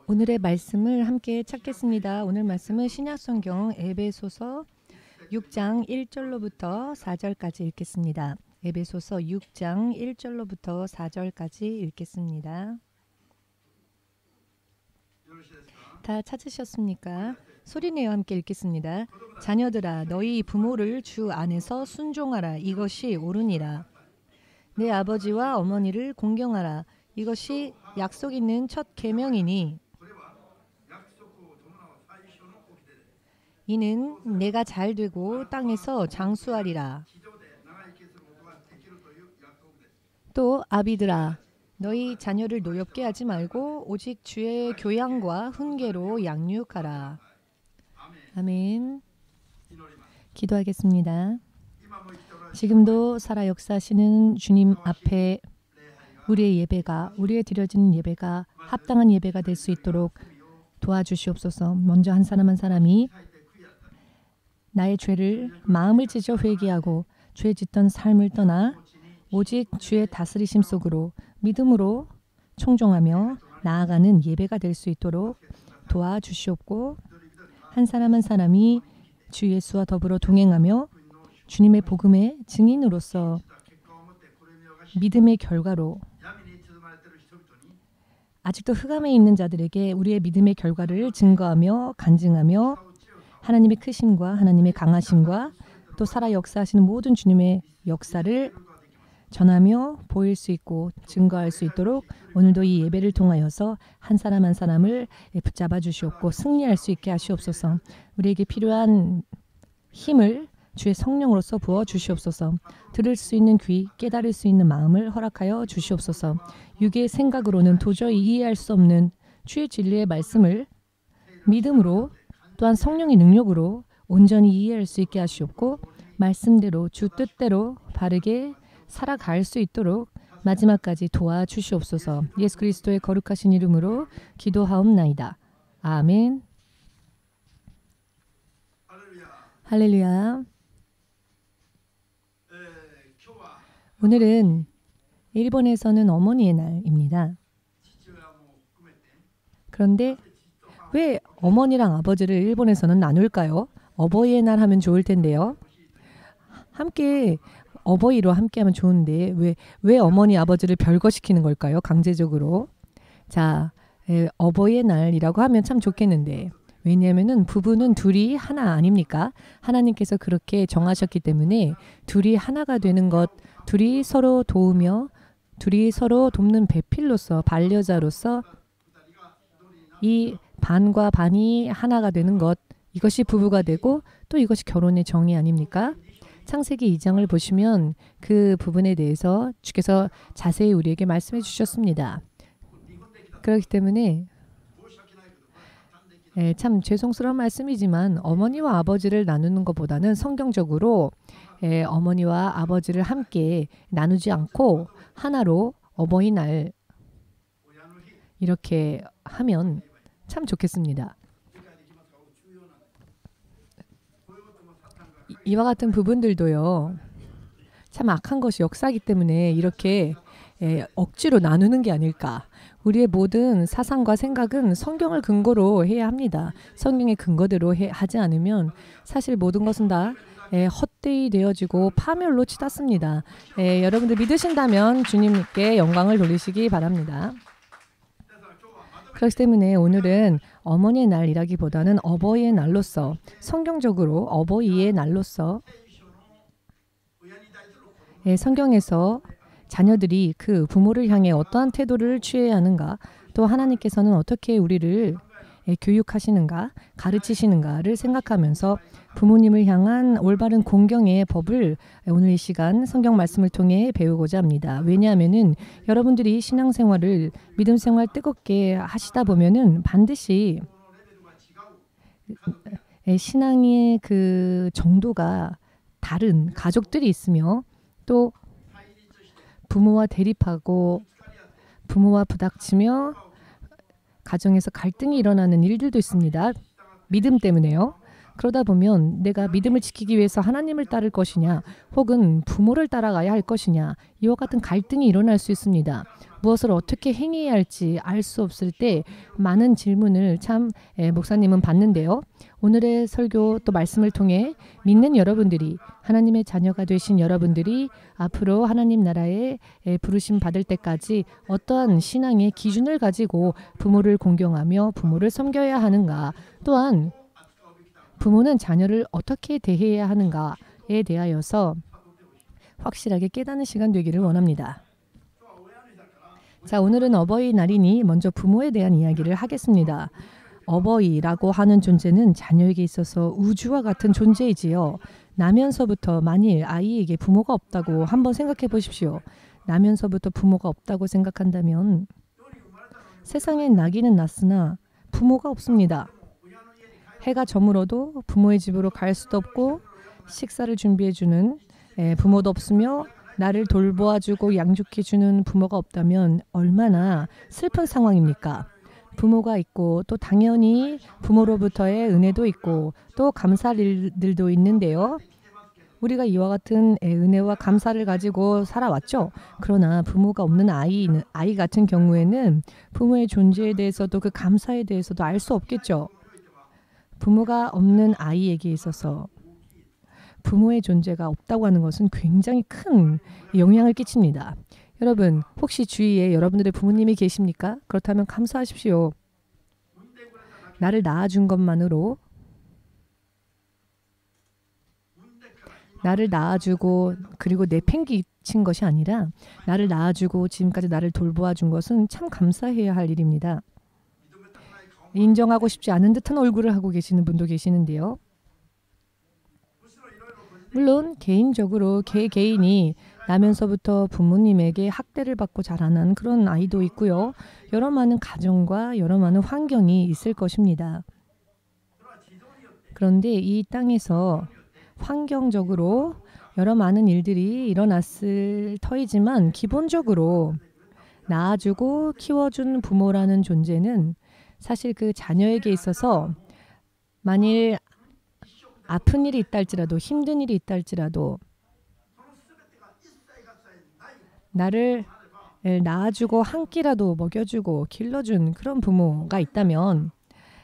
오늘의 말씀을 함께 찾겠습니다. 오늘 말씀은 신약성경 에베소서 6장 1절로부터 4절까지 읽겠습니다. 에베소서 6장 1절로부터 4절까지 읽겠습니다. 다 찾으셨습니까? 소리내어 함께 읽겠습니다. 자녀들아, 너희 부모를 주 안에서 순종하라. 이것이 옳으니라. 내 아버지와 어머니를 공경하라. 이것이 약속 있는 첫 계명이니 이는 내가 잘 되고 땅에서 장수하리라. 또 아비들아, 너희 자녀를 노엽게 하지 말고 오직 주의 교양과 훈계로 양육하라. 아멘. 기도하겠습니다. 지금도 살아 역사하시는 주님 앞에 우리의 예배가, 우리의 드려지는 예배가 합당한 예배가 될 수 있도록 도와주시옵소서. 먼저 한 사람 한 사람이 나의 죄를 마음을 찢어 회개하고 죄 짓던 삶을 떠나 오직 주의 다스리심 속으로 믿음으로 청종하며 나아가는 예배가 될 수 있도록 도와주시옵고, 한 사람 한 사람이 주 예수와 더불어 동행하며 주님의 복음의 증인으로서 믿음의 결과로 아직도 흑암에 있는 자들에게 우리의 믿음의 결과를 증거하며 간증하며 하나님의 크심과 하나님의 강하심과 또 살아 역사하시는 모든 주님의 역사를 전하며 보일 수 있고 증거할 수 있도록 오늘도 이 예배를 통하여서 한 사람 한 사람을 붙잡아 주시옵고 승리할 수 있게 하시옵소서. 우리에게 필요한 힘을 주의 성령으로서 부어 주시옵소서. 들을 수 있는 귀, 깨달을 수 있는 마음을 허락하여 주시옵소서. 육의 생각으로는 도저히 이해할 수 없는 주의 진리의 말씀을 믿음으로 또한 성령의 능력으로 온전히 이해할 수 있게 하시옵고, 말씀대로 주 뜻대로 바르게 살아갈 수 있도록 마지막까지 도와주시옵소서. 예수 그리스도의 거룩하신 이름으로 기도하옵나이다. 아멘. 할렐루야. 오늘은 일본에서는 어머니의 날입니다. 그런데 왜 어머니랑 아버지를 일본에서는 나눌까요? 어버이의 날 하면 좋을 텐데요. 함께 어버이로 함께하면 좋은데 왜 어머니 아버지를 별거시키는 걸까요? 강제적으로. 자, 어버이의 날이라고 하면 참 좋겠는데, 왜냐하면은 부부는 둘이 하나 아닙니까? 하나님께서 그렇게 정하셨기 때문에 둘이 하나가 되는 것, 둘이 서로 도우며 둘이 서로 돕는 배필로서, 반려자로서 이 반과 반이 하나가 되는 것, 이것이 부부가 되고 또 이것이 결혼의 정의 아닙니까? 창세기 2장을 보시면 그 부분에 대해서 주께서 자세히 우리에게 말씀해 주셨습니다. 그렇기 때문에 참 죄송스러운 말씀이지만 어머니와 아버지를 나누는 것보다는 성경적으로 어머니와 아버지를 함께 나누지 않고 하나로 어버이날 이렇게 하면 참 좋겠습니다. 이와 같은 부분들도요, 참 악한 것이 역사이기 때문에 이렇게 억지로 나누는 게 아닐까. 우리의 모든 사상과 생각은 성경을 근거로 해야 합니다. 성경의 근거대로 하지 않으면 사실 모든 것은 다 헛되이 되어지고 파멸로 치닫습니다. 여러분들 믿으신다면 주님께 영광을 돌리시기 바랍니다. 그렇기 때문에 오늘은 어머니의 날이라기보다는 어버이의 날로서, 성경적으로 어버이의 날로서 성경에서 자녀들이 그 부모를 향해 어떠한 태도를 취해야 하는가, 또 하나님께서는 어떻게 우리를 교육하시는가, 가르치시는가를 생각하면서 부모님을 향한 올바른 공경의 법을 오늘 이 시간 성경 말씀을 통해 배우고자 합니다. 왜냐하면은 여러분들이 신앙생활을, 믿음생활 뜨겁게 하시다 보면은 반드시 신앙의 그 정도가 다른 가족들이 있으며 또 부모와 대립하고 부모와 부닥치며 가정에서 갈등이 일어나는 일들도 있습니다. 믿음 때문에요. 그러다 보면 내가 믿음을 지키기 위해서 하나님을 따를 것이냐 혹은 부모를 따라가야 할 것이냐 이와 같은 갈등이 일어날 수 있습니다. 무엇을 어떻게 행해야 할지 알 수 없을 때 많은 질문을 참 목사님은 받는데요. 오늘의 설교 또 말씀을 통해 믿는 여러분들이 하나님의 자녀가 되신 여러분들이 앞으로 하나님 나라에 부르심 받을 때까지 어떠한 신앙의 기준을 가지고 부모를 공경하며 부모를 섬겨야 하는가 또한 부모는 자녀를 어떻게 대해야 하는가에 대하여서 확실하게 깨닫는 시간 되기를 원합니다. 자, 오늘은 어버이날이니 먼저 부모에 대한 이야기를 하겠습니다. 어버이라고 하는 존재는 자녀에게 있어서 우주와 같은 존재이지요. 나면서부터 만일 아이에게 부모가 없다고 한번 생각해 보십시오. 나면서부터 부모가 없다고 생각한다면 세상엔 나기는 났으나 부모가 없습니다. 해가 저물어도 부모의 집으로 갈 수도 없고 식사를 준비해주는 부모도 없으며 나를 돌보아주고 양육해주는 부모가 없다면 얼마나 슬픈 상황입니까? 부모가 있고 또 당연히 부모로부터의 은혜도 있고 또 감사할 일들도 있는데요. 우리가 이와 같은 은혜와 감사를 가지고 살아왔죠. 그러나 부모가 없는 아이 같은 경우에는 부모의 존재에 대해서도 그 감사에 대해서도 알 수 없겠죠. 부모가 없는 아이에게 있어서 부모의 존재가 없다고 하는 것은 굉장히 큰 영향을 끼칩니다. 여러분, 혹시 주위에 여러분들의 부모님이 계십니까? 그렇다면 감사하십시오. 나를 낳아준 것만으로 나를 낳아주고 그리고 내팽개친 것이 아니라 나를 낳아주고 지금까지 나를 돌보아준 것은 참 감사해야 할 일입니다. 인정하고 싶지 않은 듯한 얼굴을 하고 계시는 분도 계시는데요. 물론 개인적으로 개인이 나면서부터 부모님에게 학대를 받고 자라난 그런 아이도 있고요. 여러 많은 가정과 여러 많은 환경이 있을 것입니다. 그런데 이 땅에서 환경적으로 여러 많은 일들이 일어났을 터이지만 기본적으로 낳아주고 키워준 부모라는 존재는 사실 그 자녀에게 있어서 만일 아픈 일이 있다 할지라도 힘든 일이 있다 할지라도 나를 낳아주고 한 끼라도 먹여주고 길러준 그런 부모가 있다면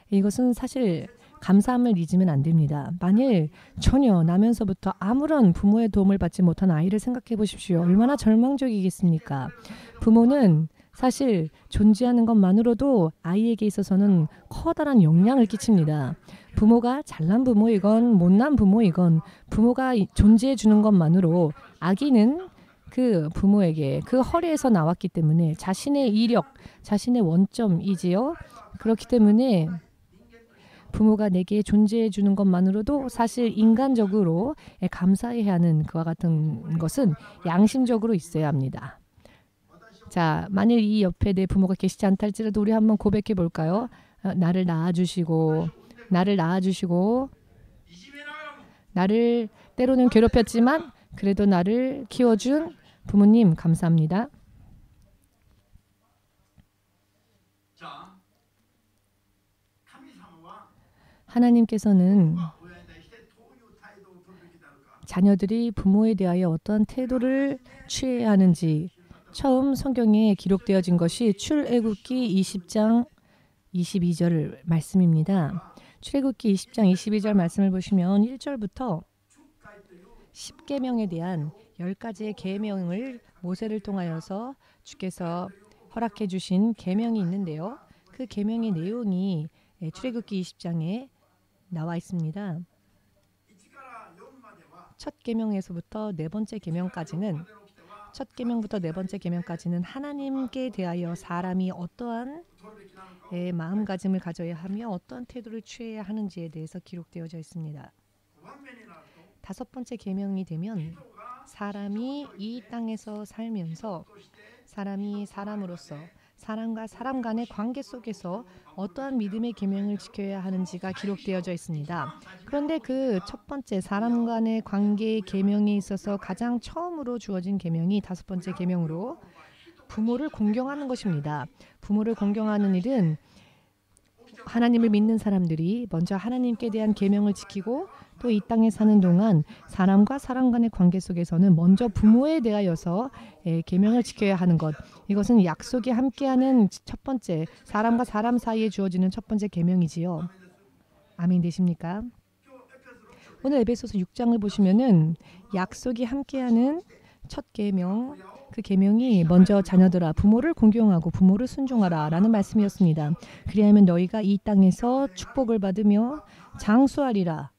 이것은 사실 감사함을 잊으면 안 됩니다. 만일 전혀 나면서부터 아무런 부모의 도움을 받지 못한 아이를 생각해 보십시오. 얼마나 절망적이겠습니까? 부모는 사실 존재하는 것만으로도 아이에게 있어서는 커다란 영향을 끼칩니다. 부모가 잘난 부모이건 못난 부모이건 부모가 존재해 주는 것만으로 아기는 그 부모에게 그 허리에서 나왔기 때문에 자신의 이력, 자신의 원점이지요. 그렇기 때문에 부모가 내게 존재해 주는 것만으로도 사실 인간적으로 감사해야 하는 그와 같은 것은 양심적으로 있어야 합니다. 자, 만일 이 옆에 내 부모가 계시지 않다 할지라도 우리 한번 고백해 볼까요? 나를 낳아주시고 나를 때로는 괴롭혔지만 그래도 나를 키워준 부모님 감사합니다. 하나님께서는 자녀들이 부모에 대하여 어떠한 태도를 취해야 하는지 처음 성경에 기록되어진 것이 출애굽기 20장 22절 말씀입니다. 출애굽기 20장 22절 말씀을 보시면 1절부터 10계명에 대한 10가지의 계명을 모세를 통하여서 주께서 허락해 주신 계명이 있는데요. 그 계명의 내용이 출애굽기 20장에 나와 있습니다. 첫 계명에서부터 네 번째 계명까지는 첫 계명부터 네 번째 계명까지는 하나님께 대하여 사람이 어떠한 마음가짐을 가져야 하며 어떠한 태도를 취해야 하는지에 대해서 기록되어져 있습니다. 다섯 번째 계명이 되면 사람이 이 땅에서 살면서 사람이 사람으로서 사람과 사람 간의 관계 속에서 어떠한 믿음의 계명을 지켜야 하는지가 기록되어져 있습니다. 그런데 그 첫 번째 사람 간의 관계의 계명에 있어서 가장 처음으로 주어진 계명이 다섯 번째 계명으로 부모를 공경하는 것입니다. 부모를 공경하는 일은 하나님을 믿는 사람들이 먼저 하나님께 대한 계명을 지키고 또 이 땅에 사는 동안 사람과 사람 간의 관계 속에서는 먼저 부모에 대하여서 계명을 지켜야 하는 것. 이것은 약속이 함께하는 첫 번째, 사람과 사람 사이에 주어지는 첫 번째 계명이지요. 아멘 되십니까? 오늘 에베소서 6장을 보시면은 약속이 함께하는 첫 계명, 그 계명이 먼저 자녀들아 부모를 존경하고 부모를 순종하라 라는 말씀이었습니다. 그리하면 너희가 이 땅에서 축복을 받으며 장수하리라.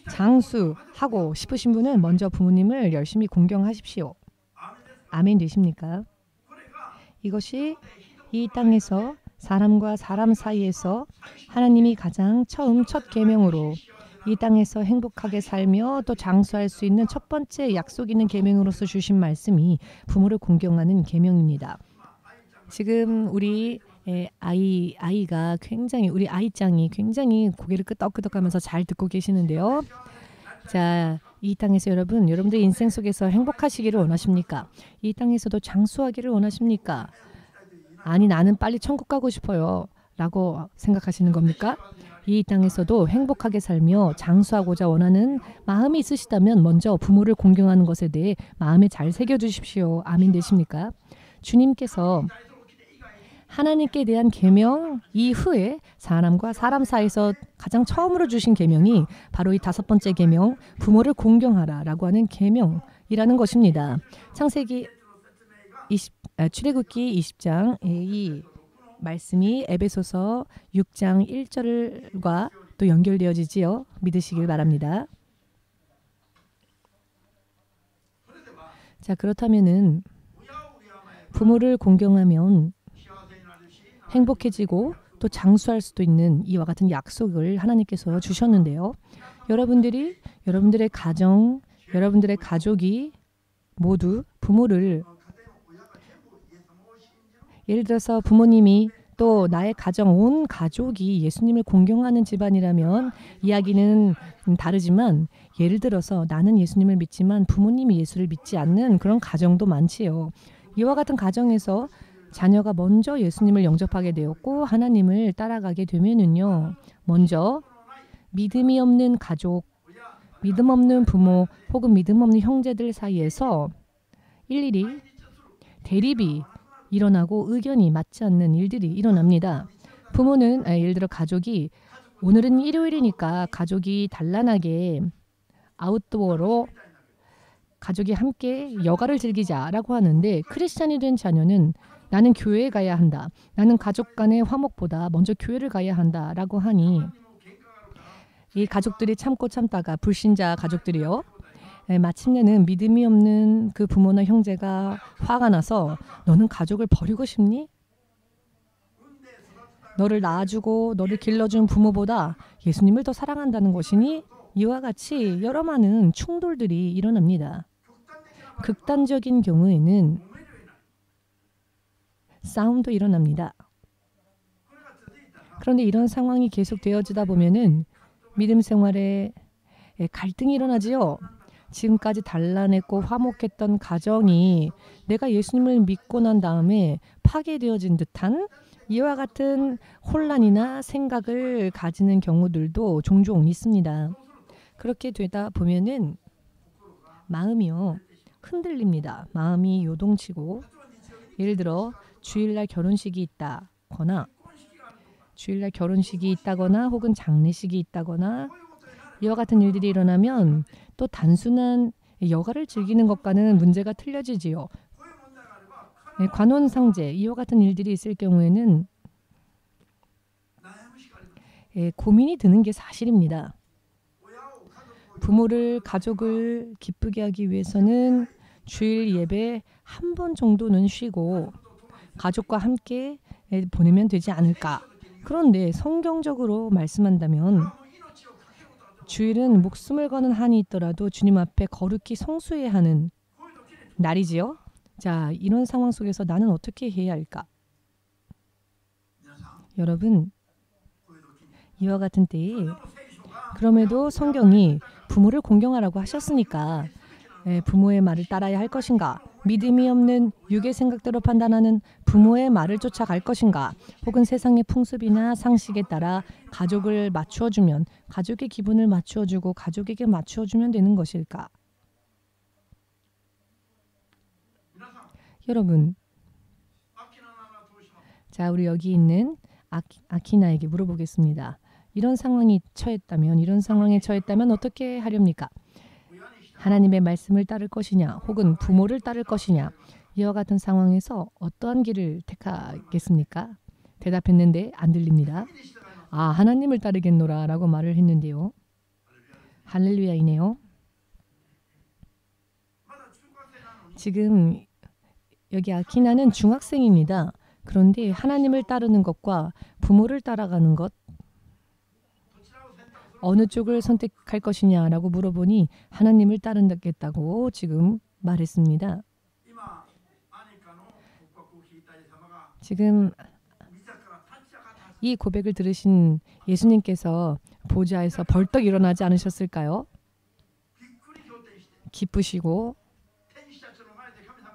장수하고 싶으신 분은 먼저 부모님을 열심히 공경하십시오. 아멘 되십니까? 이것이 이 땅에서 사람과 사람 사이에서 하나님이 가장 처음 첫 계명으로 이 땅에서 행복하게 살며 또 장수할 수 있는 첫 번째 약속 있는 계명으로서 주신 말씀이 부모를 공경하는 계명입니다. 지금 우리 아이가 굉장히 우리 아이짱이 굉장히 고개를 끄덕끄덕하면서 잘 듣고 계시는데요. 자, 이 땅에서 여러분들의 인생 속에서 행복하시기를 원하십니까? 이 땅에서도 장수하기를 원하십니까? 아니 나는 빨리 천국 가고 싶어요 라고 생각하시는 겁니까? 이 땅에서도 행복하게 살며 장수하고자 원하는 마음이 있으시다면 먼저 부모를 공경하는 것에 대해 마음에 잘 새겨주십시오. 아멘 되십니까? 주님께서 하나님께 대한 계명 이후에 사람과 사람 사이에서 가장 처음으로 주신 계명이 바로 이 다섯 번째 계명, 부모를 공경하라 라고 하는 계명이라는 것입니다. 창세기 출애굽기 20장 이 말씀이 에베소서 6장 1절과 또 연결되어지지요. 믿으시길 바랍니다. 자, 그렇다면은 부모를 공경하면 행복해지고 또 장수할 수도 있는 이와 같은 약속을 하나님께서 주셨는데요. 여러분들의 가정, 여러분들의 가족이 모두 부모를 예를 들어서 부모님이 또 나의 가정, 온 가족이 예수님을 공경하는 집안이라면 이야기는 다르지만 예를 들어서 나는 예수님을 믿지만 부모님이 예수를 믿지 않는 그런 가정도 많지요. 이와 같은 가정에서 자녀가 먼저 예수님을 영접하게 되었고 하나님을 따라가게 되면은요. 먼저 믿음이 없는 가족, 믿음 없는 부모 혹은 믿음 없는 형제들 사이에서 일일이 대립이 일어나고 의견이 맞지 않는 일들이 일어납니다. 부모는 예를 들어 가족이 오늘은 일요일이니까 가족이 단란하게 아웃도어로 가족이 함께 여가를 즐기자라고 하는데 크리스찬이 된 자녀는 나는 교회에 가야 한다. 나는 가족 간의 화목보다 먼저 교회를 가야 한다라고 하니 이 가족들이 참고 참다가 불신자 가족들이요. 마침내는 믿음이 없는 그 부모나 형제가 화가 나서 너는 가족을 버리고 싶니? 너를 낳아주고 너를 길러준 부모보다 예수님을 더 사랑한다는 것이니? 이와 같이 여러 많은 충돌들이 일어납니다. 극단적인 경우에는 싸움도 일어납니다. 그런데 이런 상황이 계속되어지다 보면은 믿음 생활에 갈등이 일어나지요. 지금까지 단란했고 화목했던 가정이 내가 예수님을 믿고 난 다음에 파괴되어진 듯한 이와 같은 혼란이나 생각을 가지는 경우들도 종종 있습니다. 그렇게 되다 보면은 마음이요 흔들립니다. 마음이 요동치고 예를 들어 주일날 결혼식이 있다거나 혹은 장례식이 있다거나 이와 같은 일들이 일어나면 또 단순한 여가를 즐기는 것과는 문제가 틀려지지요. 관혼상제 이와 같은 일들이 있을 경우에는 고민이 드는 게 사실입니다. 부모를 가족을 기쁘게 하기 위해서는 주일 예배 한 번 정도는 쉬고 가족과 함께 보내면 되지 않을까. 그런데 성경적으로 말씀한다면 주일은 목숨을 거는 한이 있더라도 주님 앞에 거룩히 성수해야 하는 날이지요. 자, 이런 상황 속에서 나는 어떻게 해야 할까? 여러분, 이와 같은 때에 그럼에도 성경이 부모를 공경하라고 하셨으니까 부모의 말을 따라야 할 것인가? 믿음이 없는 육의 생각대로 판단하는 부모의 말을 쫓아갈 것인가? 혹은 세상의 풍습이나 상식에 따라 가족을 맞추어주면 가족의 기분을 맞추어주고 가족에게 맞추어주면 되는 것일까? 여러분, 자, 우리 여기 있는 아키나에게 물어보겠습니다. 이런 상황에 처했다면 어떻게 하렵니까? 하나님의 말씀을 따를 것이냐 혹은 부모를 따를 것이냐, 이와 같은 상황에서 어떠한 길을 택하겠습니까? 대답했는데 안 들립니다. 하나님을 따르겠노라 라고 말을 했는데요. 할렐루야이네요. 지금 여기 아키나는 중학생입니다. 그런데 하나님을 따르는 것과 부모를 따라가는 것, 어느 쪽을 선택할 것이냐라고 물어보니 하나님을 따르겠다고 지금 말했습니다. 지금 이 고백을 들으신 예수님께서 보좌에서 벌떡 일어나지 않으셨을까요?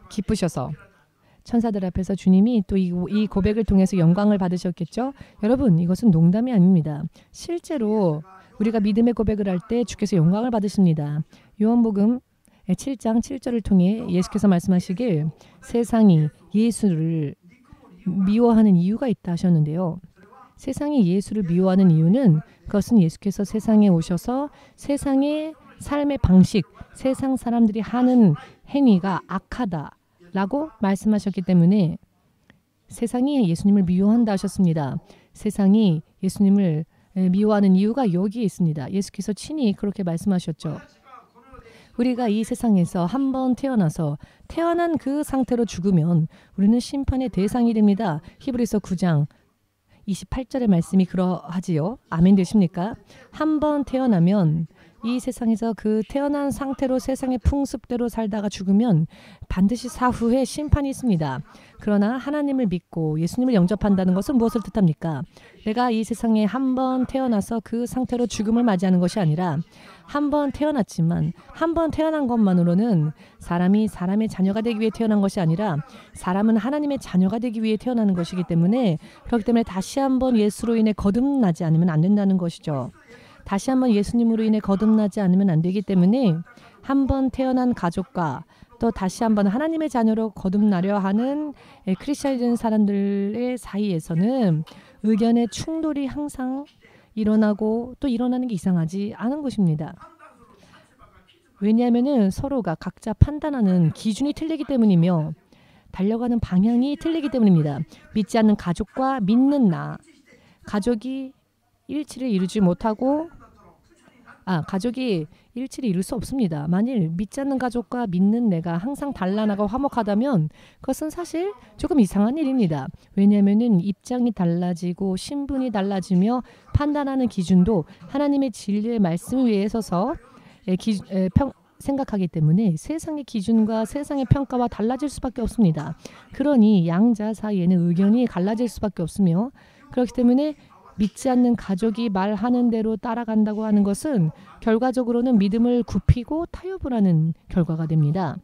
기쁘셔서 천사들 앞에서 주님이 또 이 고백을 통해서 영광을 받으셨겠죠? 여러분, 이것은 농담이 아닙니다. 실제로 우리가 믿음의 고백을 할 때 주께서 영광을 받으십니다. 요한복음 7장 7절을 통해 예수께서 말씀하시길 세상이 예수를 미워하는 이유가 있다 하셨는데요. 세상이 예수를 미워하는 이유는 그것은 예수께서 세상에 오셔서 세상의 삶의 방식, 세상 사람들이 하는 행위가 악하다라고 말씀하셨기 때문에 세상이 예수님을 미워한다 하셨습니다. 세상이 예수님을 미워하는 이유가 여기에 있습니다. 예수께서 친히 그렇게 말씀하셨죠. 우리가 이 세상에서 한번 태어난 그 상태로 죽으면 우리는 심판의 대상이 됩니다. 히브리서 9장 28절의 말씀이 그러하지요. 아멘 되십니까? 한번 태어나면 이 세상에서 그 태어난 상태로 세상의 풍습대로 살다가 죽으면 반드시 사후에 심판이 있습니다. 그러나 하나님을 믿고 예수님을 영접한다는 것은 무엇을 뜻합니까? 내가 이 세상에 한번 태어나서 그 상태로 죽음을 맞이하는 것이 아니라 한번 태어났지만 한번 태어난 것만으로는 사람이 사람의 자녀가 되기 위해 태어난 것이 아니라 사람은 하나님의 자녀가 되기 위해 태어나는 것이기 때문에, 그렇기 때문에 다시 한번 예수로 인해 거듭나지 않으면 안 된다는 것이죠. 다시 한번 예수님으로 인해 거듭나지 않으면 안 되기 때문에 한번 태어난 가족과 또 다시 한번 하나님의 자녀로 거듭나려 하는 크리스천이 된 사람들의 사이에서는 의견의 충돌이 항상 일어나고 또 일어나는 게 이상하지 않은 것입니다. 왜냐하면 서로가 각자 판단하는 기준이 틀리기 때문이며 달려가는 방향이 틀리기 때문입니다. 믿지 않는 가족과 믿는 나, 가족이 일치를 이루지 못하고 가족이 일치를 이룰 수 없습니다. 만일 믿지 않는 가족과 믿는 내가 항상 단란하고 화목하다면 그것은 사실 조금 이상한 일입니다. 왜냐하면 입장이 달라지고 신분이 달라지며 판단하는 기준도 하나님의 진리의 말씀 위에 서서 생각하기 때문에 세상의 기준과 세상의 평가와 달라질 수밖에 없습니다. 그러니 양자 사이에는 의견이 갈라질 수밖에 없으며, 그렇기 때문에 믿지 않는 가족이 말하는 대로 따라간다고 하는 것은 결과적으로는 믿음을 굽히고 타협을 하는 결과가 됩니다.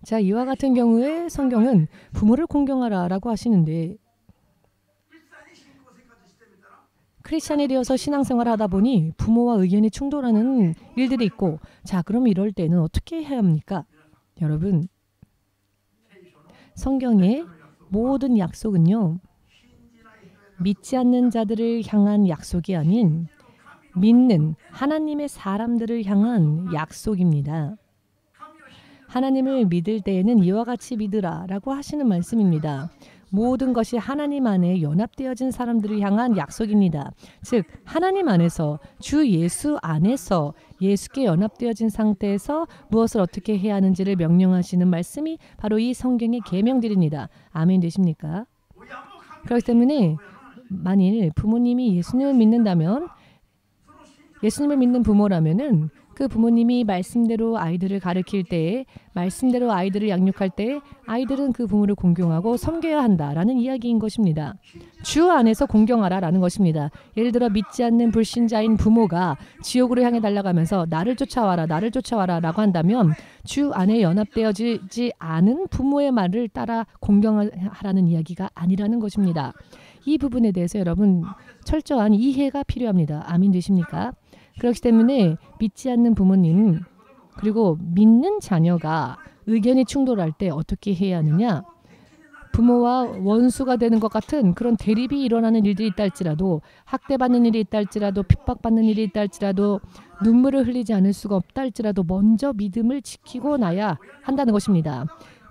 자, 이와 같은 경우에 성경은 부모를 공경하라라고 하시는데, 크리스찬이 되어서 신앙생활을 하다 보니 부모와 의견이 충돌하는 일들이 있고, 자, 그럼 이럴 때는 어떻게 해야 합니까? 여러분, 성경의 모든 약속은요, 믿지 않는 자들을 향한 약속이 아닌 믿는 하나님의 사람들을 향한 약속입니다. 하나님을 믿을 때에는 이와 같이 믿으라 라고 하시는 말씀입니다. 모든 것이 하나님 안에 연합되어진 사람들을 향한 약속입니다. 즉 하나님 안에서, 주 예수 안에서 예수께 연합되어진 상태에서 무엇을 어떻게 해야 하는지를 명령하시는 말씀이 바로 이 성경의 계명들입니다. 아멘 되십니까? 그렇기 때문에 만일 부모님이 예수님을 믿는다면, 예수님을 믿는 부모라면은 그 부모님이 말씀대로 아이들을 가르칠 때에, 말씀대로 아이들을 양육할 때 아이들은 그 부모를 공경하고 섬겨야 한다라는 이야기인 것입니다. 주 안에서 공경하라라는 것입니다. 예를 들어 믿지 않는 불신자인 부모가 지옥으로 향해 달려가면서 나를 쫓아와라, 나를 쫓아와라 라고 한다면 주 안에 연합되어지지 않은 부모의 말을 따라 공경하라는 이야기가 아니라는 것입니다. 이 부분에 대해서 여러분 철저한 이해가 필요합니다. 아멘 되십니까? 그렇기 때문에 믿지 않는 부모님 그리고 믿는 자녀가 의견이 충돌할 때 어떻게 해야 하느냐? 부모와 원수가 되는 것 같은 그런 대립이 일어나는 일들이 있다 할지라도, 학대받는 일이 있다 할지라도, 핍박받는 일이 있다 할지라도, 눈물을 흘리지 않을 수가 없다 할지라도 먼저 믿음을 지키고 나야 한다는 것입니다.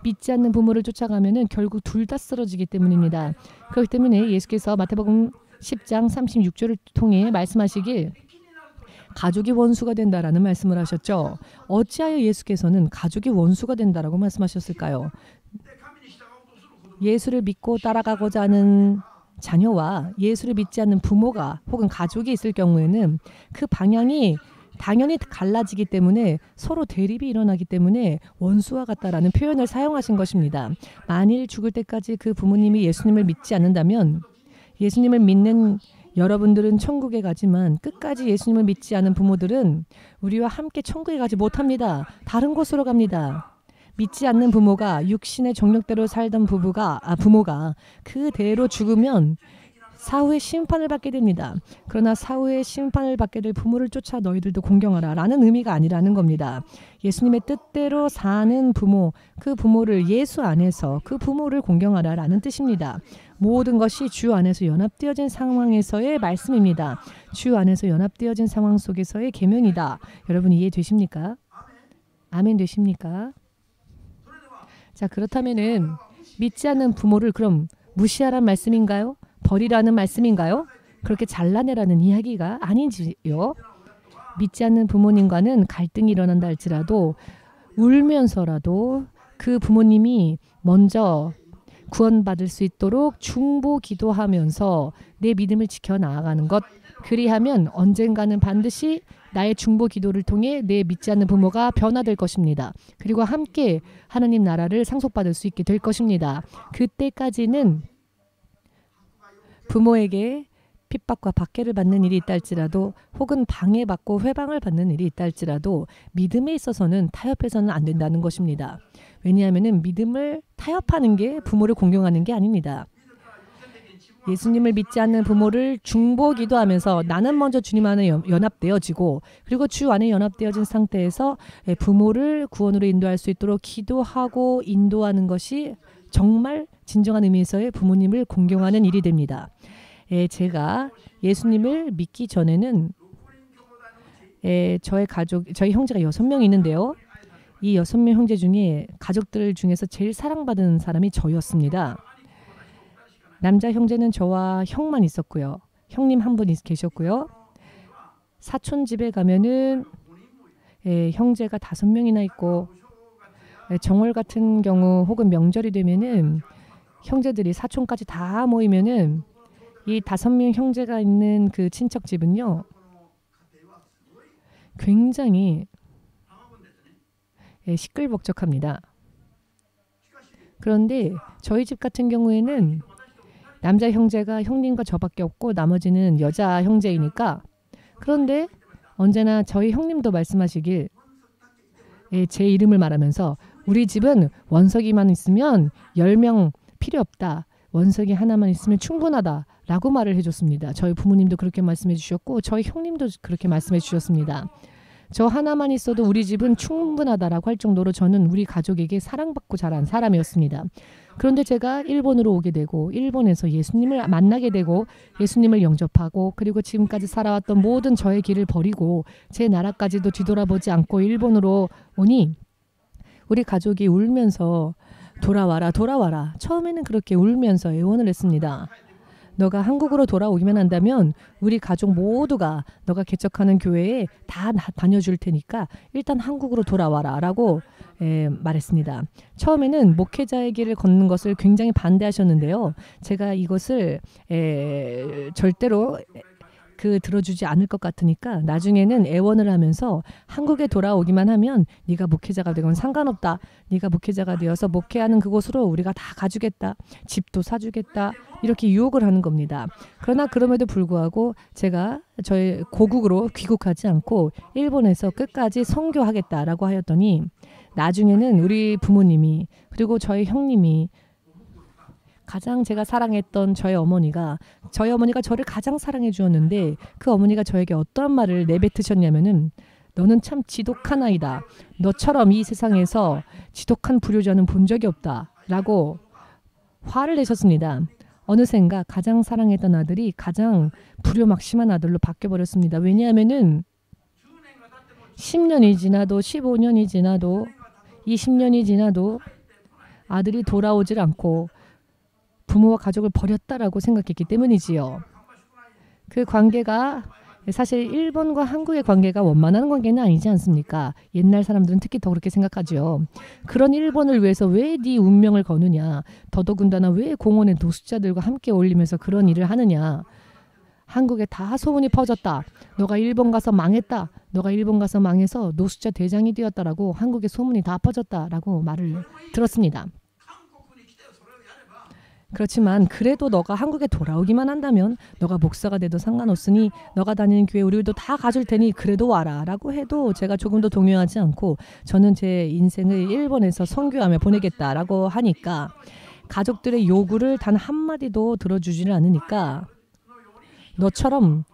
믿지 않는 부모를 쫓아가면은 결국 둘 다 쓰러지기 때문입니다. 그렇기 때문에 예수께서 마태복음 10장 36절을 통해 말씀하시길 가족이 원수가 된다라는 말씀을 하셨죠. 어찌하여 예수께서는 가족이 원수가 된다라고 말씀하셨을까요? 예수를 믿고 따라가고자 하는 자녀와 예수를 믿지 않는 부모가 혹은 가족이 있을 경우에는 그 방향이 당연히 갈라지기 때문에 서로 대립이 일어나기 때문에 원수와 같다라는 표현을 사용하신 것입니다. 만일 죽을 때까지 그 부모님이 예수님을 믿지 않는다면 예수님을 믿는 여러분들은 천국에 가지만 끝까지 예수님을 믿지 않은 부모들은 우리와 함께 천국에 가지 못합니다. 다른 곳으로 갑니다. 믿지 않는 부모가 육신의 정력대로 살던 부모가 그대로 죽으면 사후의 심판을 받게 됩니다. 그러나 사후의 심판을 받게 될 부모를 쫓아 너희들도 공경하라 라는 의미가 아니라는 겁니다. 예수님의 뜻대로 사는 부모, 그 부모를 예수 안에서 그 부모를 공경하라 라는 뜻입니다. 모든 것이 주 안에서 연합되어진 상황에서의 말씀입니다. 주 안에서 연합되어진 상황 속에서의 계명이다. 여러분 이해되십니까? 아멘 되십니까? 자, 그렇다면은 믿지 않는 부모를 그럼 무시하란 말씀인가요? 버리라는 말씀인가요? 그렇게 잘라내라는 이야기가 아닌지요. 믿지 않는 부모님과는 갈등이 일어난다 할지라도 울면서라도 그 부모님이 먼저 구원받을 수 있도록 중보 기도하면서 내 믿음을 지켜 나아가는 것, 그리하면 언젠가는 반드시 나의 중보 기도를 통해 내 믿지 않는 부모가 변화될 것입니다. 그리고 함께 하나님 나라를 상속받을 수 있게 될 것입니다. 그때까지는 부모에게 핍박과 박해를 받는 일이 있다 할지라도 혹은 방해받고 회방을 받는 일이 있다 할지라도 믿음에 있어서는 타협해서는 안 된다는 것입니다. 왜냐하면 믿음을 타협하는 게 부모를 공경하는 게 아닙니다. 예수님을 믿지 않는 부모를 중보 기도하면서 나는 먼저 주님 안에 연합되어지고 그리고 주 안에 연합되어진 상태에서 부모를 구원으로 인도할 수 있도록 기도하고 인도하는 것이 정말 진정한 의미에서의 부모님을 공경하는 일이 됩니다. 제가 예수님을 믿기 전에는 저희 형제가 6명 있는데요. 이 6명 형제 중에 가족들 중에서 제일 사랑받은 사람이 저였습니다. 남자 형제는 저와 형만 있었고요. 형님 한 분 계셨고요. 사촌 집에 가면은 형제가 5명이나 있고 정월 같은 경우 혹은 명절이 되면은 형제들이 사촌까지 다 모이면은 이 5명 형제가 있는 그 친척 집은요 굉장히 시끌벅적합니다. 그런데 저희 집 같은 경우에는 남자 형제가 형님과 저밖에 없고 나머지는 여자 형제이니까, 그런데 언제나 저희 형님도 말씀하시길 제 이름을 말하면서 우리 집은 원석이만 있으면 10명 필요 없다. 원석이 하나만 있으면 충분하다. 라고 말을 해줬습니다. 저희 부모님도 그렇게 말씀해 주셨고 저희 형님도 그렇게 말씀해 주셨습니다. 저 하나만 있어도 우리 집은 충분하다라고 할 정도로 저는 우리 가족에게 사랑받고 자란 사람이었습니다. 그런데 제가 일본으로 오게 되고 일본에서 예수님을 만나게 되고 예수님을 영접하고 그리고 지금까지 살아왔던 모든 저의 길을 버리고 제 나라까지도 뒤돌아보지 않고 일본으로 오니 우리 가족이 울면서 돌아와라 돌아와라, 처음에는 그렇게 울면서 애원을 했습니다. 너가 한국으로 돌아오기만 한다면 우리 가족 모두가 너가 개척하는 교회에 다 다녀줄 테니까 일단 한국으로 돌아와라 라고 말했습니다. 처음에는 목회자의 길을 걷는 것을 굉장히 반대하셨는데요. 제가 이것을 절대로 들어주지 않을 것 같으니까 나중에는 애원을 하면서 한국에 돌아오기만 하면 네가 목회자가 되건 상관없다. 네가 목회자가 되어서 목회하는 그곳으로 우리가 다 가주겠다. 집도 사주겠다. 이렇게 유혹을 하는 겁니다. 그러나 그럼에도 불구하고 제가 저의 고국으로 귀국하지 않고 일본에서 끝까지 선교하겠다라고 하였더니 나중에는 우리 부모님이 그리고 저희 형님이 가장 제가 사랑했던 저희 어머니가 저를 가장 사랑해 주었는데 그 어머니가 저에게 어떠한 말을 내뱉으셨냐면은 너는 참 지독한 아이다. 너처럼 이 세상에서 지독한 불효자는 본 적이 없다. 라고 화를 내셨습니다. 어느샌가 가장 사랑했던 아들이 가장 불효막심한 아들로 바뀌어버렸습니다. 왜냐하면은 10년이 지나도 15년이 지나도 20년이 지나도 아들이 돌아오질 않고 부모와 가족을 버렸다라고 생각했기 때문이지요. 그 관계가 사실 일본과 한국의 관계가 원만한 관계는 아니지 않습니까? 옛날 사람들은 특히 더 그렇게 생각하죠. 그런 일본을 위해서 왜 네 운명을 거느냐. 더더군다나 왜 공원에 노숙자들과 함께 어울리면서 그런 일을 하느냐. 한국에 다 소문이 퍼졌다. 너가 일본 가서 망했다. 너가 일본 가서 망해서 노숙자 대장이 되었다라고 한국에 소문이 다 퍼졌다라고 말을 들었습니다. 그렇지만 그래도 너가 한국에 돌아오기만 한다면 너가 목사가 돼도 상관없으니 너가 다니는 교회 우리도 다 가줄 테니 그래도 와라 라고 해도 제가 조금도 동요하지 않고 저는 제 인생을 일본에서 선교하며 보내겠다라고 하니까 가족들의 요구를 단 한마디도 들어주지를 않으니까 너처럼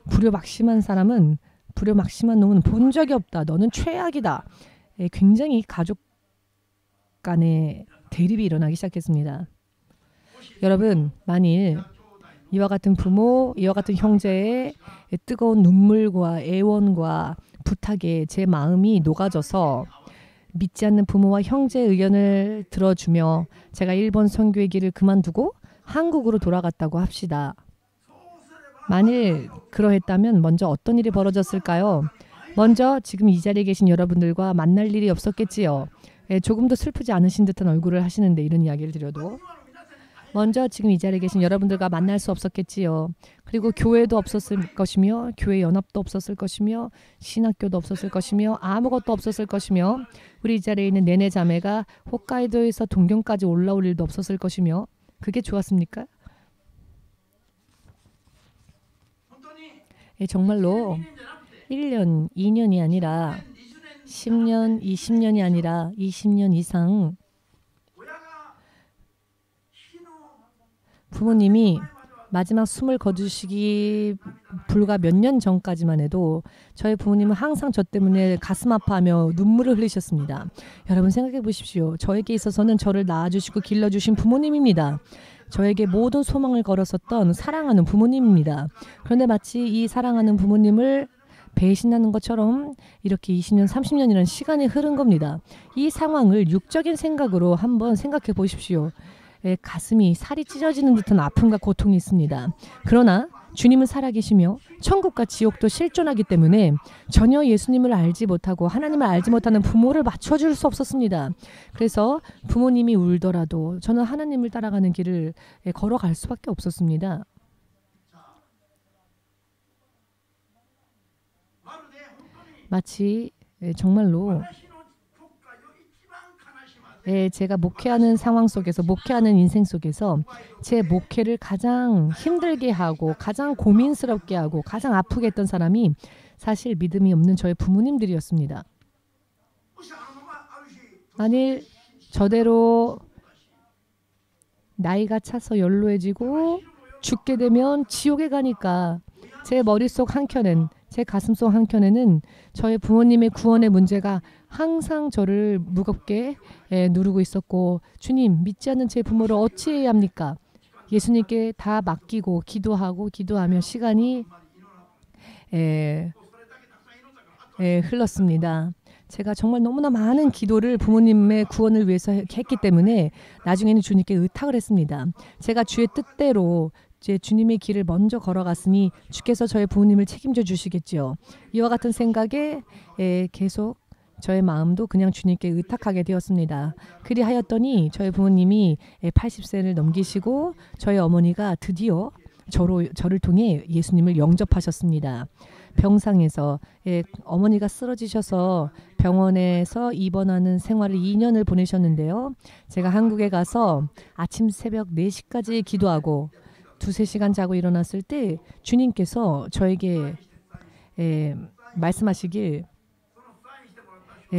불효막심한 사람은 불효막심한 놈은 본 적이 없다. 너는 최악이다. 굉장히 가족 간의 대립이 일어나기 시작했습니다. 여러분, 만일 이와 같은 부모, 이와 같은 형제의 뜨거운 눈물과 애원과 부탁에 제 마음이 녹아져서 믿지 않는 부모와 형제의 의견을 들어주며 제가 일본 선교의 길을 그만두고 한국으로 돌아갔다고 합시다. 만일 그러했다면 먼저 어떤 일이 벌어졌을까요? 먼저 지금 이 자리에 계신 여러분들과 만날 일이 없었겠지요. 조금도 슬프지 않으신 듯한 얼굴을 하시는데 이런 이야기를 드려도 먼저 지금 이 자리에 계신 여러분들과 만날 수 없었겠지요. 그리고 교회도 없었을 것이며 교회 연합도 없었을 것이며 신학교도 없었을 것이며 아무것도 없었을 것이며 우리 이 자리에 있는 내내 자매가 홋카이도에서 동경까지 올라올 일도 없었을 것이며 그게 좋았습니까? 정말로 1년, 2년이 아니라 10년, 20년이 아니라 20년 이상 부모님이 마지막 숨을 거두시기 불과 몇 년 전까지만 해도 저희 부모님은 항상 저 때문에 가슴 아파하며 눈물을 흘리셨습니다. 여러분 생각해 보십시오. 저에게 있어서는 저를 낳아주시고 길러주신 부모님입니다. 저에게 모든 소망을 걸었었던 사랑하는 부모님입니다. 그런데 마치 이 사랑하는 부모님을 배신하는 것처럼 이렇게 20년, 30년이라는 시간이 흐른 겁니다. 이 상황을 육적인 생각으로 한번 생각해 보십시오. 가슴이 살이 찢어지는 듯한 아픔과 고통이 있습니다. 그러나 주님은 살아계시며 천국과 지옥도 실존하기 때문에 전혀 예수님을 알지 못하고 하나님을 알지 못하는 부모를 맞춰줄 수 없었습니다. 그래서 부모님이 울더라도 저는 하나님을 따라가는 길을 걸어갈 수밖에 없었습니다. 마치 정말로 제가 목회하는 상황 속에서 목회하는 인생 속에서 제 목회를 가장 힘들게 하고 가장 고민스럽게 하고 가장 아프게 했던 사람이 사실 믿음이 없는 저의 부모님들이었습니다. 만일 저대로 나이가 차서 연로해지고 죽게 되면 지옥에 가니까 제 머릿속 한켠엔 제 가슴속 한켠에는 저의 부모님의 구원의 문제가 항상 저를 무겁게 누르고 있었고 주님 믿지 않는 제 부모를 어찌해야 합니까? 예수님께 다 맡기고 기도하며 시간이 흘렀습니다. 제가 정말 너무나 많은 기도를 부모님의 구원을 위해서 했기 때문에 나중에는 주님께 의탁을 했습니다. 제가 주의 뜻대로 제 주님의 길을 먼저 걸어갔으니 주께서 저의 부모님을 책임져 주시겠지요. 이와 같은 생각에 계속 저의 마음도 그냥 주님께 의탁하게 되었습니다. 그리하였더니 저희 부모님이 80세를 넘기시고 저희 어머니가 드디어 저를 통해 예수님을 영접하셨습니다. 병상에서 어머니가 쓰러지셔서 병원에서 입원하는 생활을 2년을 보내셨는데요. 제가 한국에 가서 아침 새벽 4시까지 기도하고 2-3시간 자고 일어났을 때 주님께서 저에게 말씀하시길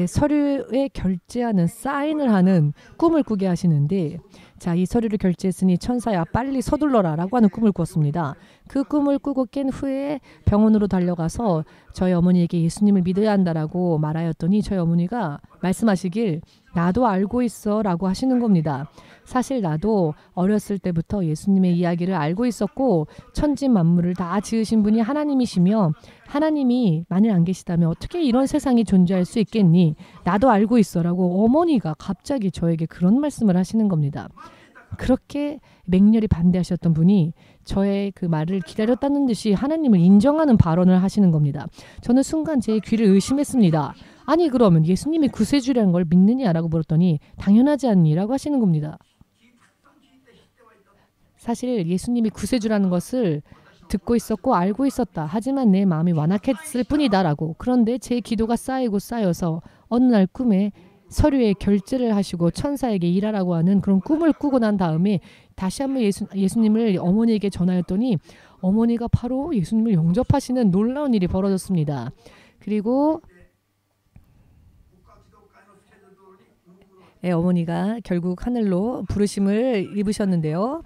서류에 결제하는 사인을 하는 꿈을 꾸게 하시는데, 자, 이 서류를 결제했으니 천사야 빨리 서둘러라 라고 하는 꿈을 꿨습니다. 그 꿈을 꾸고 깬 후에 병원으로 달려가서 저희 어머니에게 예수님을 믿어야 한다라고 말하였더니 저희 어머니가 말씀하시길 나도 알고 있어 라고 하시는 겁니다. 사실 나도 어렸을 때부터 예수님의 이야기를 알고 있었고 천지 만물을 다 지으신 분이 하나님이시며 하나님이 만일 안 계시다면 어떻게 이런 세상이 존재할 수 있겠니? 나도 알고 있어 라고 어머니가 갑자기 저에게 그런 말씀을 하시는 겁니다. 그렇게 맹렬히 반대하셨던 분이 저의 그 말을 기다렸다는 듯이 하나님을 인정하는 발언을 하시는 겁니다. 저는 순간 제 귀를 의심했습니다. 아니 그러면 예수님이 구세주라는 걸 믿느냐라고 물었더니 당연하지 않니? 라고 하시는 겁니다. 사실 예수님이 구세주라는 것을 듣고 있었고 알고 있었다. 하지만 내 마음이 완악했을 뿐이다 라고. 그런데 제 기도가 쌓이고 쌓여서 어느 날 꿈에 서류에 결제를 하시고 천사에게 일하라고 하는 그런 꿈을 꾸고 난 다음에 다시 한번 예수님을 어머니에게 전하였더니 어머니가 바로 예수님을 영접하시는 놀라운 일이 벌어졌습니다. 그리고 어머니가 결국 하늘로 부르심을 입으셨는데요.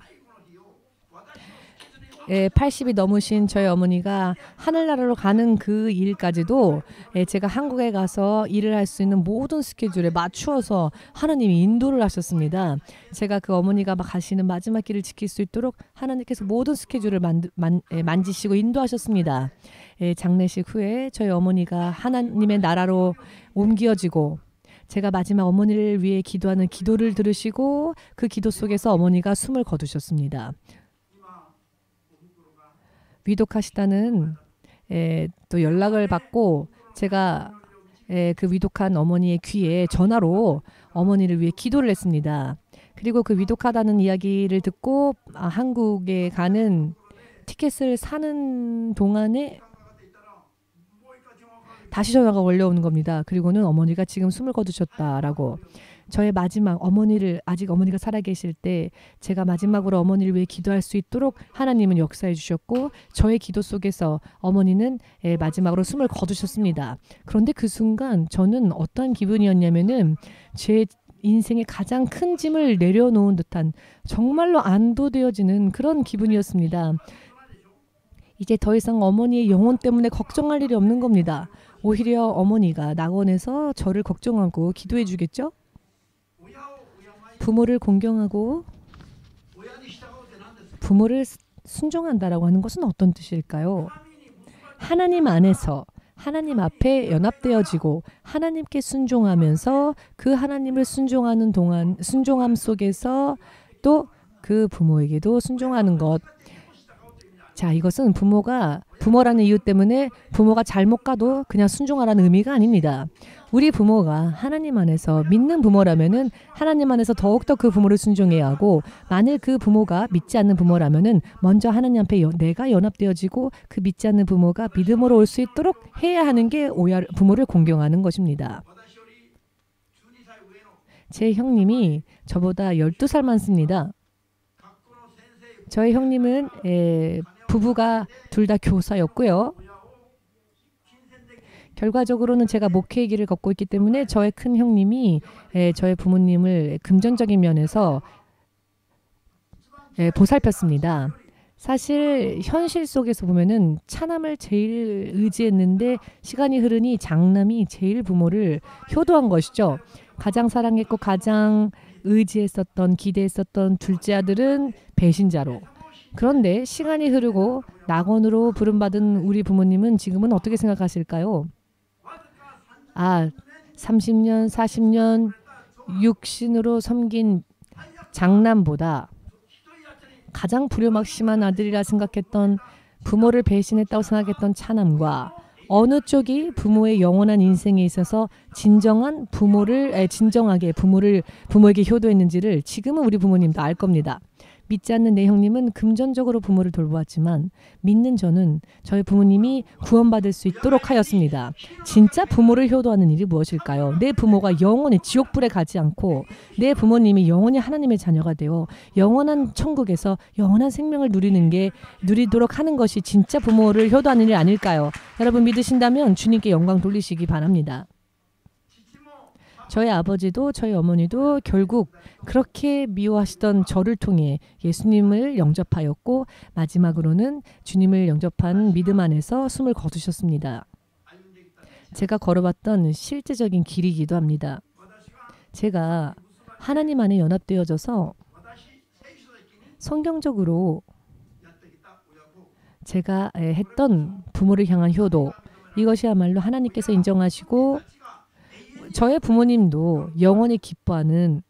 80이 넘으신 저희 어머니가 하늘나라로 가는 그 일까지도 제가 한국에 가서 일을 할 수 있는 모든 스케줄에 맞추어서 하나님이 인도를 하셨습니다. 제가 그 어머니가 가시는 마지막 길을 지킬 수 있도록 하나님께서 모든 스케줄을 만지시고 인도하셨습니다. 장례식 후에 저희 어머니가 하나님의 나라로 옮겨지고 제가 마지막 어머니를 위해 기도하는 기도를 들으시고 그 기도 속에서 어머니가 숨을 거두셨습니다. 위독하시다는 또 연락을 받고 제가 그 위독한 어머니의 귀에 전화로 어머니를 위해 기도를 했습니다. 그리고 그 위독하다는 이야기를 듣고 한국에 가는 티켓을 사는 동안에 다시 전화가 올려오는 겁니다. 그리고는 어머니가 지금 숨을 거두셨다라고. 저의 마지막 아직 어머니가 살아계실 때 제가 마지막으로 어머니를 위해 기도할 수 있도록 하나님은 역사해 주셨고 저의 기도 속에서 어머니는 마지막으로 숨을 거두셨습니다. 그런데 그 순간 저는 어떤 기분이었냐면은 제 인생의 가장 큰 짐을 내려놓은 듯한 정말로 안도되어지는 그런 기분이었습니다. 이제 더 이상 어머니의 영혼 때문에 걱정할 일이 없는 겁니다. 오히려 어머니가 낙원에서 저를 걱정하고 기도해 주겠죠? 부모를 공경하고 부모를 순종한다라고 하는 것은 어떤 뜻일까요? 하나님 안에서 하나님 앞에 연합되어지고 하나님께 순종하면서 그 하나님을 순종하는 동안 순종함 속에서 또 그 부모에게도 순종하는 것. 자, 이것은 부모라는 이유 때문에 부모가 잘못 가도 그냥 순종하라는 의미가 아닙니다. 우리 부모가 하나님 안에서 믿는 부모라면은 하나님 안에서 더욱더 그 부모를 순종해야 하고, 만일 그 부모가 믿지 않는 부모라면은 먼저 하나님 앞에 내가 연합되어지고 그 믿지 않는 부모가 믿음으로 올 수 있도록 해야 하는 게 부모를 공경하는 것입니다. 제 형님이 저보다 12살 많습니다. 저희 형님은 부부가 둘 다 교사였고요. 결과적으로는 제가 목회의 길을 걷고 있기 때문에 저의 큰 형님이 저의 부모님을 금전적인 면에서 보살폈습니다. 사실 현실 속에서 보면은 차남을 제일 의지했는데 시간이 흐르니 장남이 제일 부모를 효도한 것이죠. 가장 사랑했고 가장 의지했었던 기대했었던 둘째 아들은 배신자로. 그런데 시간이 흐르고 낙원으로 부름받은 우리 부모님은 지금은 어떻게 생각하실까요? 30년, 40년 육신으로 섬긴 장남보다 가장 불효막심한 아들이라 생각했던, 부모를 배신했다고 생각했던 차남과 어느 쪽이 부모의 영원한 인생에 있어서 진정하게 부모에게 효도했는지를 지금은 우리 부모님도 알 겁니다. 믿지 않는 내 형님은 금전적으로 부모를 돌보았지만 믿는 저는 저희 부모님이 구원받을 수 있도록 하였습니다. 진짜 부모를 효도하는 일이 무엇일까요? 내 부모가 영원히 지옥불에 가지 않고 내 부모님이 영원히 하나님의 자녀가 되어 영원한 천국에서 영원한 생명을 누리도록 하는 것이 진짜 부모를 효도하는 일 아닐까요? 여러분 믿으신다면 주님께 영광 돌리시기 바랍니다. 저희 아버지도 저희 어머니도 결국 그렇게 미워하시던 저를 통해 예수님을 영접하였고 마지막으로는 주님을 영접한 믿음 안에서 숨을 거두셨습니다. 제가 걸어봤던 실제적인 길이기도 합니다. 제가 하나님 안에 연합되어져서 성경적으로 제가 했던 부모를 향한 효도, 이것이야말로 하나님께서 인정하시고 저의 부모님도 영원히 기뻐하는,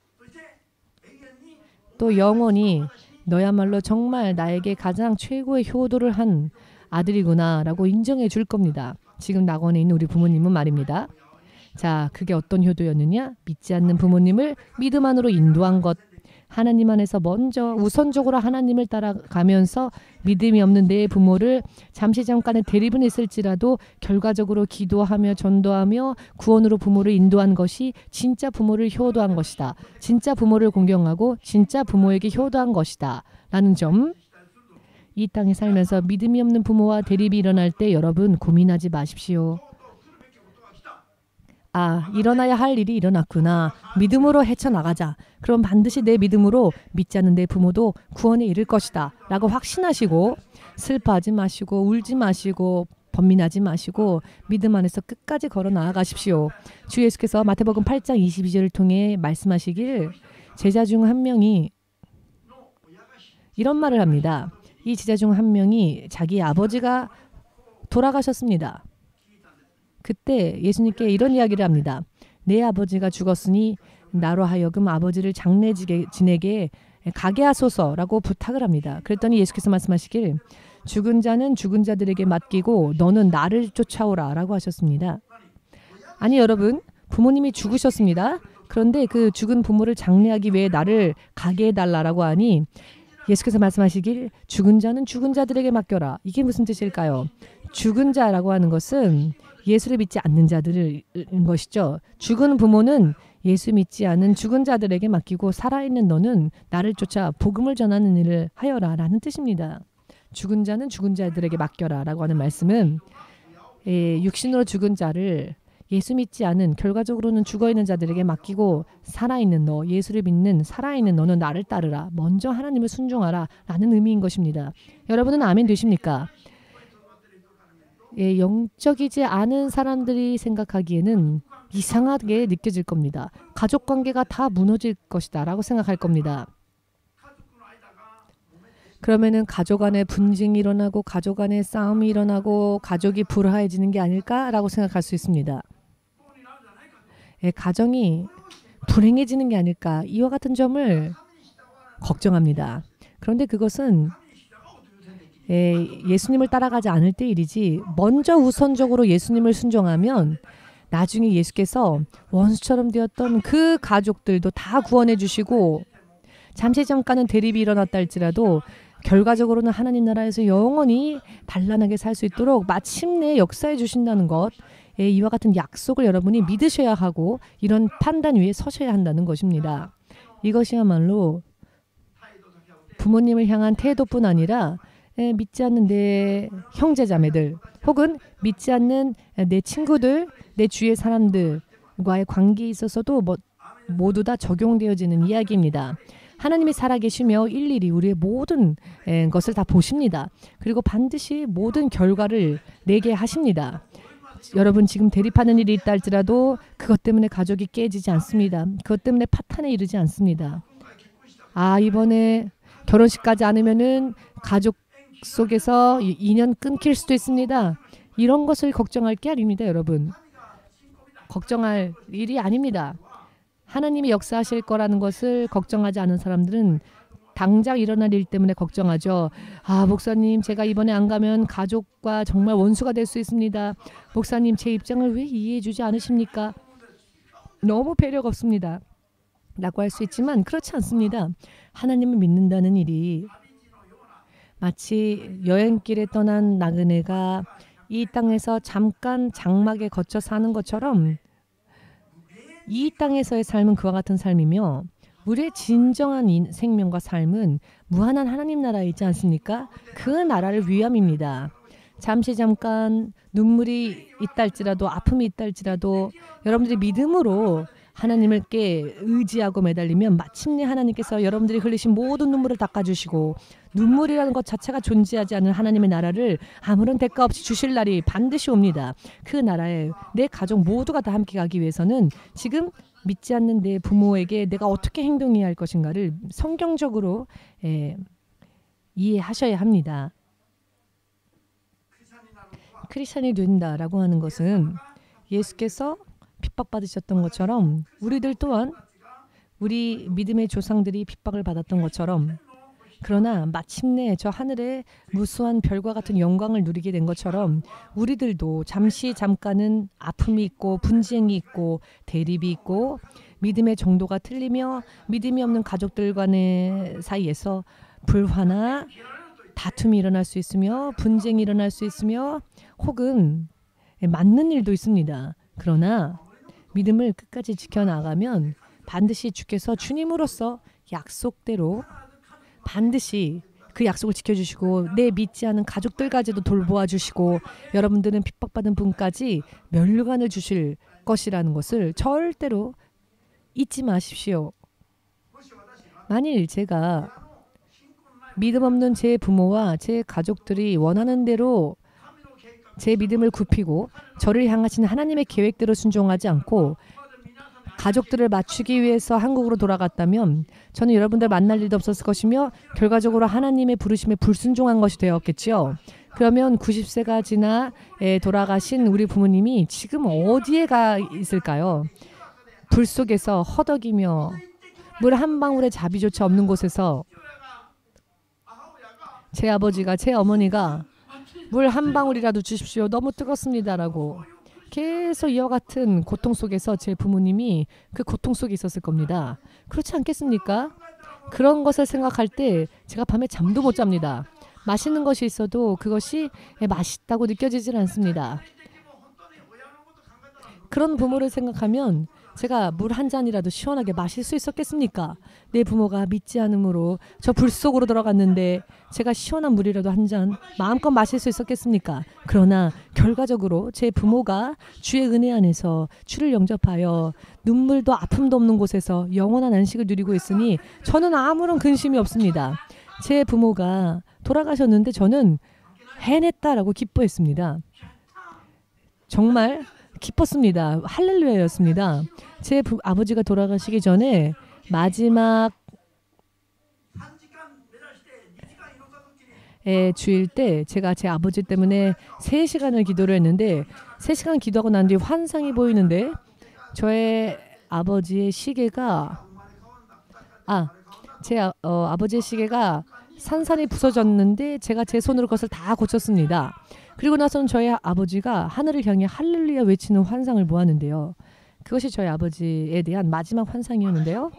또 영원히 너야말로 정말 나에게 가장 최고의 효도를 한 아들이구나 라고 인정해 줄 겁니다. 지금 낙원에 있는 우리 부모님은 말입니다. 자, 그게 어떤 효도였느냐? 믿지 않는 부모님을 믿음 안으로 인도한 것. 하나님 안에서 먼저 우선적으로 하나님을 따라가면서 믿음이 없는 내 부모를 잠시 잠깐의 대립은 있을지라도 결과적으로 기도하며 전도하며 구원으로 부모를 인도한 것이 진짜 부모를 효도한 것이다. 진짜 부모를 공경하고 진짜 부모에게 효도한 것이다. 라는 점. 이 땅에 살면서 믿음이 없는 부모와 대립이 일어날 때 여러분 고민하지 마십시오. 아, 일어나야 할 일이 일어났구나. 믿음으로 헤쳐나가자. 그럼 반드시 내 믿음으로 믿지 않는 내 부모도 구원에 이를 것이다. 라고 확신하시고 슬퍼하지 마시고 울지 마시고 번민하지 마시고 믿음 안에서 끝까지 걸어 나아가십시오. 주 예수께서 마태복음 8장 22절을 통해 말씀하시길 제자 중 한 명이 이런 말을 합니다. 이 제자 중 한 명이 자기 아버지가 돌아가셨습니다. 그때 예수님께 이런 이야기를 합니다. 내 아버지가 죽었으니 나로 하여금 아버지를 장례 지내게 가게 하소서라고 부탁을 합니다. 그랬더니 예수께서 말씀하시길 죽은 자는 죽은 자들에게 맡기고 너는 나를 쫓아오라 라고 하셨습니다. 아니 여러분, 부모님이 죽으셨습니다. 그런데 그 죽은 부모를 장례하기 위해 나를 가게 해달라고 하니 예수께서 말씀하시길 죽은 자는 죽은 자들에게 맡겨라. 이게 무슨 뜻일까요? 죽은 자라고 하는 것은 예수를 믿지 않는 자들인 것이죠. 죽은 부모는 예수 믿지 않은 죽은 자들에게 맡기고 살아있는 너는 나를 쫓아 복음을 전하는 일을 하여라 라는 뜻입니다. 죽은 자는 죽은 자들에게 맡겨라 라고 하는 말씀은 육신으로 죽은 자를 예수 믿지 않은, 결과적으로는 죽어있는 자들에게 맡기고 살아있는 너, 예수를 믿는 살아있는 너는 나를 따르라. 먼저 하나님을 순종하라 라는 의미인 것입니다. 여러분은 아멘 되십니까? 영적이지 않은 사람들이 생각하기에는 이상하게 느껴질 겁니다. 가족관계가 다 무너질 것이다 라고 생각할 겁니다. 그러면은 가족 안에 분쟁이 일어나고 가족 안에 싸움이 일어나고 가족이 불화해지는 게 아닐까라고 생각할 수 있습니다. 가정이 불행해지는 게 아닐까, 이와 같은 점을 걱정합니다. 그런데 그것은 예수님을 따라가지 않을 때 일이지, 먼저 우선적으로 예수님을 순종하면 나중에 예수께서 원수처럼 되었던 그 가족들도 다 구원해 주시고 잠시 잠깐은 대립이 일어났다 할지라도 결과적으로는 하나님 나라에서 영원히 단란하게 살 수 있도록 마침내 역사해 주신다는 것, 이와 같은 약속을 여러분이 믿으셔야 하고 이런 판단 위에 서셔야 한다는 것입니다. 이것이야말로 부모님을 향한 태도뿐 아니라 믿지 않는 내 형제자매들 혹은 믿지 않는 내 친구들, 내 주위의 사람들과의 관계에 있어서도 모두 다 적용되어지는 이야기입니다. 하나님이 살아계시며 일일이 우리의 모든 것을 다 보십니다. 그리고 반드시 모든 결과를 내게 하십니다. 여러분 지금 대립하는 일이 있다 할지라도 그것 때문에 가족이 깨지지 않습니다. 그것 때문에 파탄에 이르지 않습니다. 아, 이번에 결혼식 가지 않으면은 가족 속에서 인연 끊길 수도 있습니다. 이런 것을 걱정할 게 아닙니다, 여러분. 걱정할 일이 아닙니다. 하나님이 역사하실 거라는 것을 걱정하지 않은 사람들은 당장 일어날 일 때문에 걱정하죠. 아, 목사님, 제가 이번에 안 가면 가족과 정말 원수가 될 수 있습니다. 목사님, 제 입장을 왜 이해해 주지 않으십니까? 너무 배려가 없습니다. 라고 할 수 있지만 그렇지 않습니다. 하나님을 믿는다는 일이 마치 여행길에 떠난 나그네가 이 땅에서 잠깐 장막에 거쳐 사는 것처럼 이 땅에서의 삶은 그와 같은 삶이며 우리의 진정한 생명과 삶은 무한한 하나님 나라에 있지 않습니까? 그 나라를 위함입니다. 잠깐 눈물이 있다 할지라도 아픔이 있다 할지라도 여러분들이 믿음으로 하나님께 의지하고 매달리면 마침내 하나님께서 여러분들이 흘리신 모든 눈물을 닦아주시고 눈물이라는 것 자체가 존재하지 않는 하나님의 나라를 아무런 대가 없이 주실 날이 반드시 옵니다. 그 나라에 내 가족 모두가 다 함께 가기 위해서는 지금 믿지 않는 내 부모에게 내가 어떻게 행동해야 할 것인가를 성경적으로 이해하셔야 합니다. 크리스찬이 된다라고 하는 것은 예수께서 핍박받으셨던 것처럼 우리들 또한 우리 믿음의 조상들이 핍박을 받았던 것처럼 그러나 마침내 저 하늘의 무수한 별과 같은 영광을 누리게 된 것처럼 우리들도 잠깐은 아픔이 있고 분쟁이 있고 대립이 있고 믿음의 정도가 틀리며 믿음이 없는 가족들 간의 사이에서 불화나 다툼이 일어날 수 있으며 분쟁이 일어날 수 있으며 혹은 맞는 일도 있습니다. 그러나 믿음을 끝까지 지켜나가면 반드시 주께서 주님으로서 약속대로 반드시 그 약속을 지켜주시고 내 믿지 않은 가족들까지도 돌보아 주시고 여러분들은 핍박받은 분까지 멸류관을 주실 것이라는 것을 절대로 잊지 마십시오. 만일 제가 믿음 없는 제 부모와 제 가족들이 원하는 대로 제 믿음을 굽히고 저를 향하신 하나님의 계획대로 순종하지 않고 가족들을 맞추기 위해서 한국으로 돌아갔다면 저는 여러분들 만날 일도 없었을 것이며 결과적으로 하나님의 부르심에 불순종한 것이 되었겠지요. 그러면 90세가 지나 돌아가신 우리 부모님이 지금 어디에 가 있을까요? 불 속에서 허덕이며 물 한 방울의 자비조차 없는 곳에서 제 아버지가 제 어머니가 물 한 방울이라도 주십시오. 너무 뜨겁습니다라고 계속 이와 같은 고통 속에서 제 부모님이 그 고통 속에 있었을 겁니다. 그렇지 않겠습니까? 그런 것을 생각할 때 제가 밤에 잠도 못 잡니다. 맛있는 것이 있어도 그것이 맛있다고 느껴지질 않습니다. 그런 부모를 생각하면 제가 물 한 잔이라도 시원하게 마실 수 있었겠습니까? 내 부모가 믿지 않음으로 저 불 속으로 들어갔는데 제가 시원한 물이라도 한 잔 마음껏 마실 수 있었겠습니까? 그러나 결과적으로 제 부모가 주의 은혜 안에서 주를 영접하여 눈물도 아픔도 없는 곳에서 영원한 안식을 누리고 있으니 저는 아무런 근심이 없습니다. 제 부모가 돌아가셨는데 저는 해냈다라고 기뻐했습니다. 정말 기뻤습니다. 할렐루야였습니다. 제 아버지가 돌아가시기 전에 마지막 주일 때 제가 제 아버지 때문에 3시간을 기도를 했는데 3시간 기도하고 난 뒤 환상이 보이는데 저의 아버지의 시계가 제 아버지의 시계가 산산이 부서졌는데 제가 제 손으로 그것을 다 고쳤습니다. 그리고 나서는 저희 아버지가 하늘을 향해 할렐루야 외치는 환상을 보았는데요. 그것이 저희 아버지에 대한 마지막 환상이었는데요.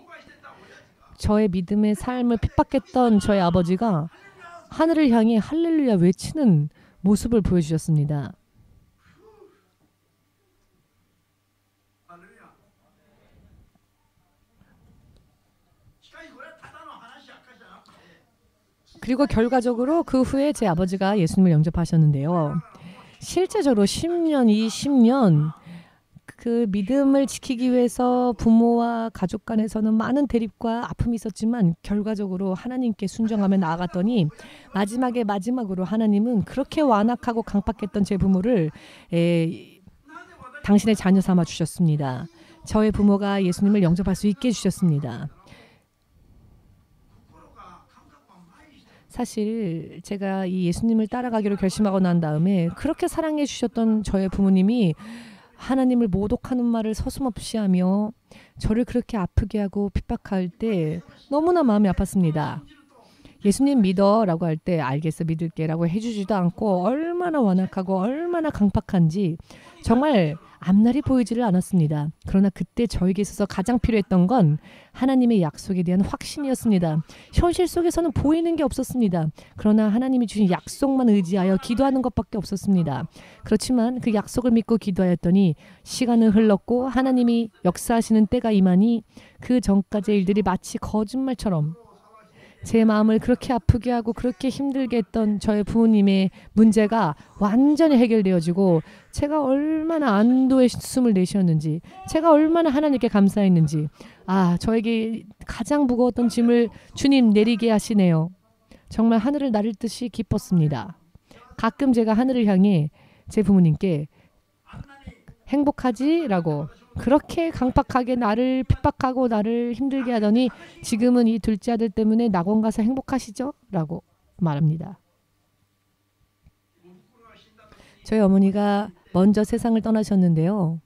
저의 믿음의 삶을 핍박했던 저희 아버지가 하늘을 향해 할렐루야 외치는 모습을 보여주셨습니다. 그리고 결과적으로 그 후에 제 아버지가 예수님을 영접하셨는데요. 실제적으로 10년, 20년 그 믿음을 지키기 위해서 부모와 가족 간에서는 많은 대립과 아픔이 있었지만 결과적으로 하나님께 순종하며 나아갔더니 마지막으로 하나님은 그렇게 완악하고 강팍했던 제 부모를 당신의 자녀 삼아 주셨습니다. 저의 부모가 예수님을 영접할 수 있게 해주셨습니다. 사실 제가 이 예수님을 따라가기로 결심하고 난 다음에 그렇게 사랑해 주셨던 저의 부모님이 하나님을 모독하는 말을 서슴없이 하며 저를 그렇게 아프게 하고 핍박할 때 너무나 마음이 아팠습니다. 예수님 믿어 라고 할 때 알겠어 믿을게 라고 해주지도 않고 얼마나 완악하고 얼마나 강팍한지 정말 앞날이 보이지를 않았습니다. 그러나 그때 저에게 있어서 가장 필요했던 건 하나님의 약속에 대한 확신이었습니다. 현실 속에서는 보이는 게 없었습니다. 그러나 하나님이 주신 약속만 의지하여 기도하는 것밖에 없었습니다. 그렇지만 그 약속을 믿고 기도하였더니 시간은 흘렀고 하나님이 역사하시는 때가 임하니 그 전까지의 일들이 마치 거짓말처럼 제 마음을 그렇게 아프게 하고 그렇게 힘들게 했던 저의 부모님의 문제가 완전히 해결되어지고 제가 얼마나 안도의 숨을 내쉬었는지, 제가 얼마나 하나님께 감사했는지, 저에게 가장 무거웠던 짐을 주님 내리게 하시네요. 정말 하늘을 나를 듯이 기뻤습니다. 가끔 제가 하늘을 향해 제 부모님께 행복하지? 라고 그렇게 강팍하게 나를 핍박하고 나를 힘들게 하더니 지금은 이 둘째 아들 때문에 낙원 가서 행복하시죠? 라고 말합니다. 저희 어머니가 먼저 세상을 떠나셨는데요.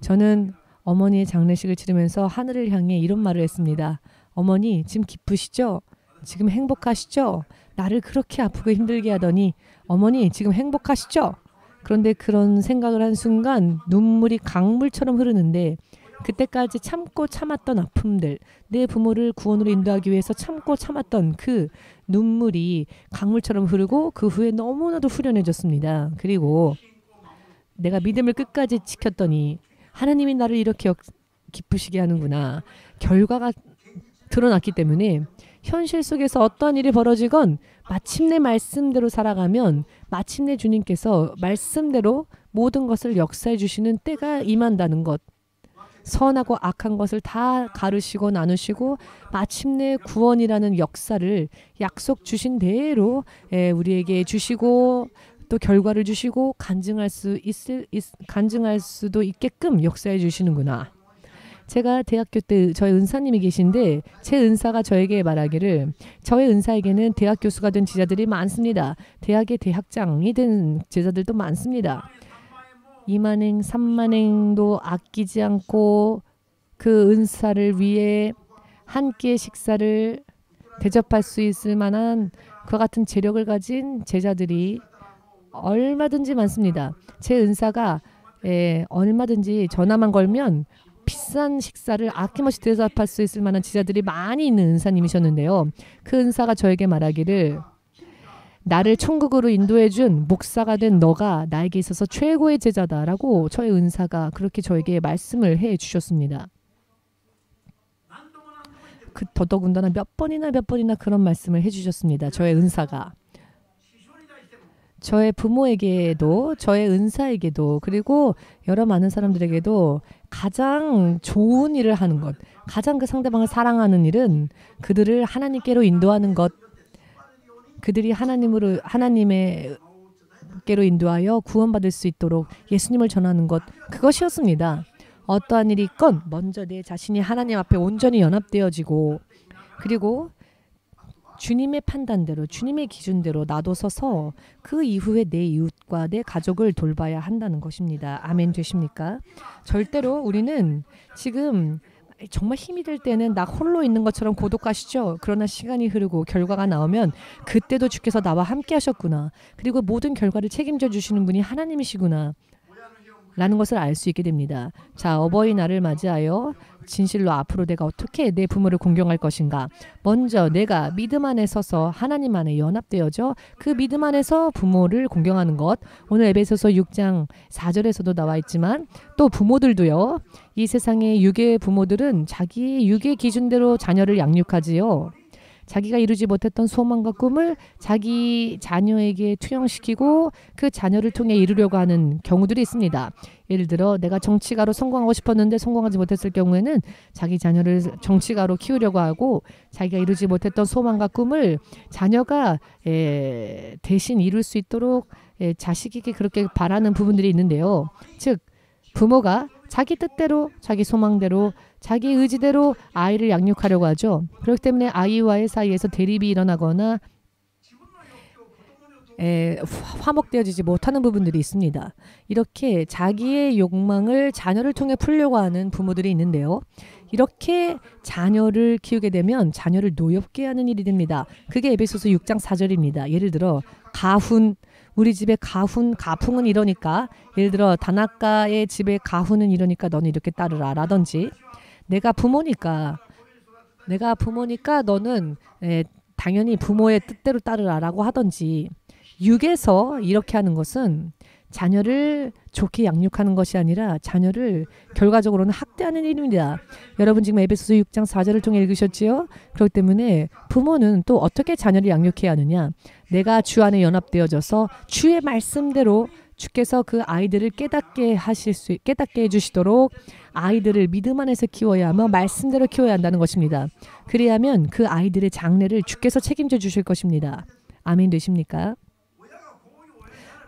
저는 어머니의 장례식을 치르면서 하늘을 향해 이런 말을 했습니다. 어머니, 지금 기쁘시죠? 지금 행복하시죠? 나를 그렇게 아프고 힘들게 하더니 어머니, 지금 행복하시죠? 그런데 그런 생각을 한 순간 눈물이 강물처럼 흐르는데 그때까지 참고 참았던 아픔들, 내 부모를 구원으로 인도하기 위해서 참고 참았던 그 눈물이 강물처럼 흐르고 그 후에 너무나도 후련해졌습니다. 그리고 내가 믿음을 끝까지 지켰더니 하나님이 나를 이렇게 기쁘시게 하는구나. 결과가 드러났기 때문에 현실 속에서 어떠한 일이 벌어지건 마침내 말씀대로 살아가면 마침내 주님께서 말씀대로 모든 것을 역사해 주시는 때가 임한다는 것. 선하고 악한 것을 다 가르시고 나누시고 마침내 구원이라는 역사를 약속 주신 대로 우리에게 주시고 또 결과를 주시고 간증할 수도 있게끔 역사해 주시는구나. 제가 대학교 때 저희 은사님이 계신데 제 은사가 저에게 말하기를 저의 은사에게는 대학 교수가 된 제자들이 많습니다. 대학의 대학장이 된 제자들도 많습니다. 2만행, 3만행도 아끼지 않고 그 은사를 위해 한 끼의 식사를 대접할 수 있을 만한 그와 같은 재력을 가진 제자들이 얼마든지 많습니다. 제 은사가 얼마든지 전화만 걸면 비싼 식사를 아낌없이 대접할 수 있을 만한 제자들이 많이 있는 은사님이셨는데요. 그 은사가 저에게 말하기를 나를 천국으로 인도해준 목사가 된 너가 나에게 있어서 최고의 제자다라고 저의 은사가 그렇게 저에게 말씀을 해주셨습니다. 더더군다나 몇 번이나 그런 말씀을 해주셨습니다. 저의 은사가. 저의 부모에게도 저의 은사에게도 그리고 여러 많은 사람들에게도 가장 좋은 일을 하는 것, 가장 그 상대방을 사랑하는 일은 그들을 하나님께로 인도하는 것, 그들이 하나님께로 인도하여 구원받을 수 있도록 예수님을 전하는 것, 그것이었습니다. 어떠한 일이 있건 먼저 내 자신이 하나님 앞에 온전히 연합되어지고 그리고 주님의 판단대로 주님의 기준대로 놔둬서서 그 이후에 내 이웃과 내 가족을 돌봐야 한다는 것입니다. 아멘 되십니까? 절대로 우리는 지금 정말 힘이 들 때는 나 홀로 있는 것처럼 고독하시죠? 그러나 시간이 흐르고 결과가 나오면 그때도 주께서 나와 함께 하셨구나. 그리고 모든 결과를 책임져 주시는 분이 하나님이시구나. 라는 것을 알 수 있게 됩니다. 자, 어버이날을 맞이하여 진실로 앞으로 내가 어떻게 내 부모를 공경할 것인가. 먼저 내가 믿음 안에 서서 하나님 안에 연합되어져 그 믿음 안에서 부모를 공경하는 것. 오늘 에베소서 6장 4절에서도 나와 있지만 또 부모들도요. 이 세상의 유괴 부모들은 자기의 유괴 기준대로 자녀를 양육하지요. 자기가 이루지 못했던 소망과 꿈을 자기 자녀에게 투영시키고 그 자녀를 통해 이루려고 하는 경우들이 있습니다. 예를 들어 내가 정치가로 성공하고 싶었는데 성공하지 못했을 경우에는 자기 자녀를 정치가로 키우려고 하고 자기가 이루지 못했던 소망과 꿈을 자녀가 대신 이룰 수 있도록 자식에게 그렇게 바라는 부분들이 있는데요. 즉 부모가 자기 뜻대로 자기 소망대로 자기 의지대로 아이를 양육하려고 하죠. 그렇기 때문에 아이와의 사이에서 대립이 일어나거나 화목되어지지 못하는 부분들이 있습니다. 이렇게 자기의 욕망을 자녀를 통해 풀려고 하는 부모들이 있는데요. 이렇게 자녀를 키우게 되면 자녀를 노엽게 하는 일이 됩니다. 그게 에베소서 6장 4절입니다. 예를 들어 가훈, 우리 집에 가풍은 이러니까, 예를 들어 다나카의 집에 가훈은 이러니까 너는 이렇게 따르라 라든지, 내가 부모니까 너는 당연히 부모의 뜻대로 따르라 라고 하든지, 육에서 이렇게 하는 것은 자녀를 좋게 양육하는 것이 아니라 자녀를 결과적으로는 학대하는 일입니다. 여러분 지금 에베소서 6장 4절을 통해 읽으셨지요? 그렇기 때문에 부모는 또 어떻게 자녀를 양육해야 하느냐? 내가 주 안에 연합되어져서 주의 말씀대로 주께서 그 아이들을 깨닫게 해주시도록 아이들을 믿음 안에서 키워야 하며 말씀대로 키워야 한다는 것입니다. 그래야면 그 아이들의 장래를 주께서 책임져 주실 것입니다. 아멘 되십니까?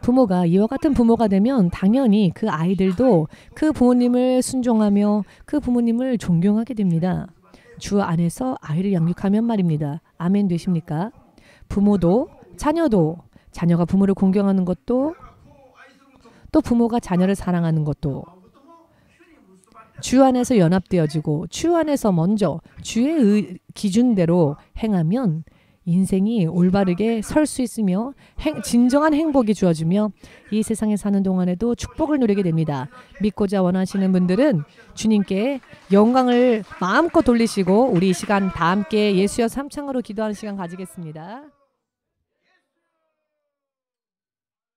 부모가 이와 같은 부모가 되면 당연히 그 아이들도 그 부모님을 순종하며 그 부모님을 존경하게 됩니다. 주 안에서 아이를 양육하면 말입니다. 아멘 되십니까? 부모도 자녀도, 자녀가 부모를 공경하는 것도, 또 부모가 자녀를 사랑하는 것도 주 안에서 연합되어지고 주 안에서 먼저 주의 기준대로 행하면 인생이 올바르게 설 수 있으며 진정한 행복이 주어지며 이 세상에 사는 동안에도 축복을 누리게 됩니다. 믿고자 원하시는 분들은 주님께 영광을 마음껏 돌리시고 우리 이 시간 다 함께 예수여 삼창으로 기도하는 시간 가지겠습니다.